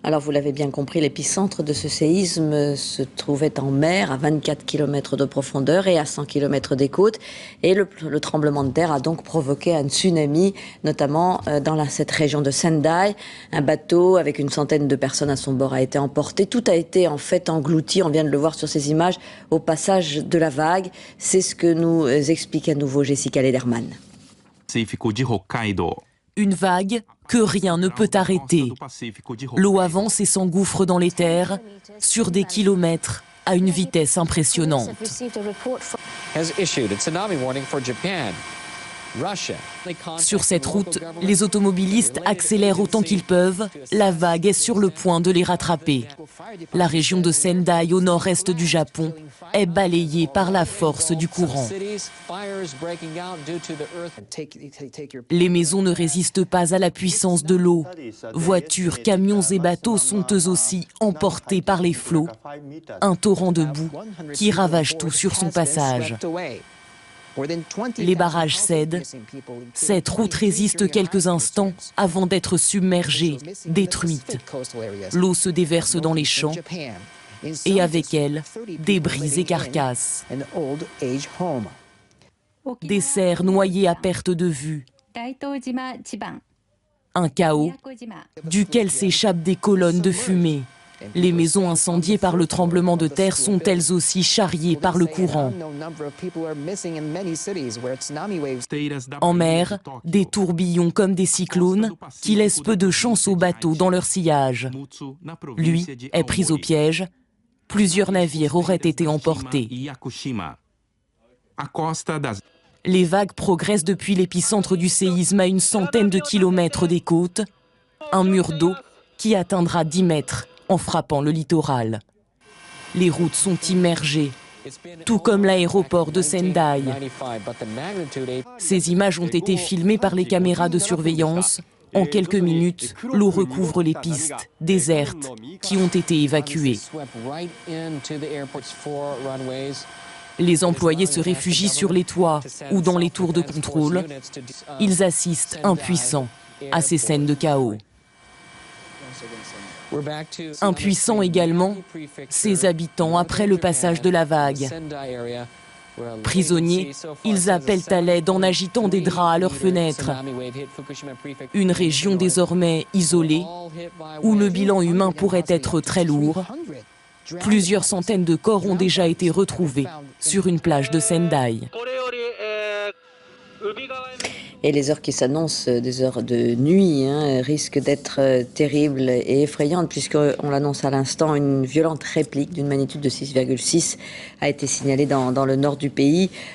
Alors vous l'avez bien compris, l'épicentre de ce séisme se trouvait en mer, à 24 km de profondeur et à 100 km des côtes. Et le tremblement de terre a donc provoqué un tsunami, notamment dans cette région de Sendai. Un bateau avec une centaine de personnes à son bord a été emporté. Tout a été en fait englouti, on vient de le voir sur ces images, au passage de la vague. C'est ce que nous explique à nouveau Jessica Lederman. Une vague que rien ne peut arrêter. L'eau avance et s'engouffre dans les terres sur des kilomètres à une vitesse impressionnante. Sur cette route, les automobilistes accélèrent autant qu'ils peuvent. La vague est sur le point de les rattraper. La région de Sendai, au nord-est du Japon, est balayée par la force du courant. Les maisons ne résistent pas à la puissance de l'eau. Voitures, camions et bateaux sont eux aussi emportés par les flots. Un torrent de boue qui ravage tout sur son passage. Les barrages cèdent. Cette route résiste quelques instants avant d'être submergée, détruite. L'eau se déverse dans les champs et avec elle, débris et carcasses. Des serres noyées à perte de vue. Un chaos duquel s'échappent des colonnes de fumée. Les maisons incendiées par le tremblement de terre sont elles aussi charriées par le courant. En mer, des tourbillons comme des cyclones qui laissent peu de chance aux bateaux dans leur sillage. Lui est pris au piège. Plusieurs navires auraient été emportés. Les vagues progressent depuis l'épicentre du séisme à une centaine de kilomètres des côtes. Un mur d'eau qui atteindra 10 mètres en frappant le littoral. Les routes sont immergées, tout comme l'aéroport de Sendai. Ces images ont été filmées par les caméras de surveillance. En quelques minutes, l'eau recouvre les pistes désertes qui ont été évacuées. Les employés se réfugient sur les toits ou dans les tours de contrôle. Ils assistent impuissants à ces scènes de chaos. Impuissants également, ces habitants après le passage de la vague. Prisonniers, ils appellent à l'aide en agitant des draps à leurs fenêtres. Une région désormais isolée, où le bilan humain pourrait être très lourd. Plusieurs centaines de corps ont déjà été retrouvés sur une plage de Sendai. Et les heures qui s'annoncent, des heures de nuit, risquent d'être terribles et effrayantes, puisqu'on l'annonce à l'instant, une violente réplique d'une magnitude de 6,6 a été signalée dans le nord du pays.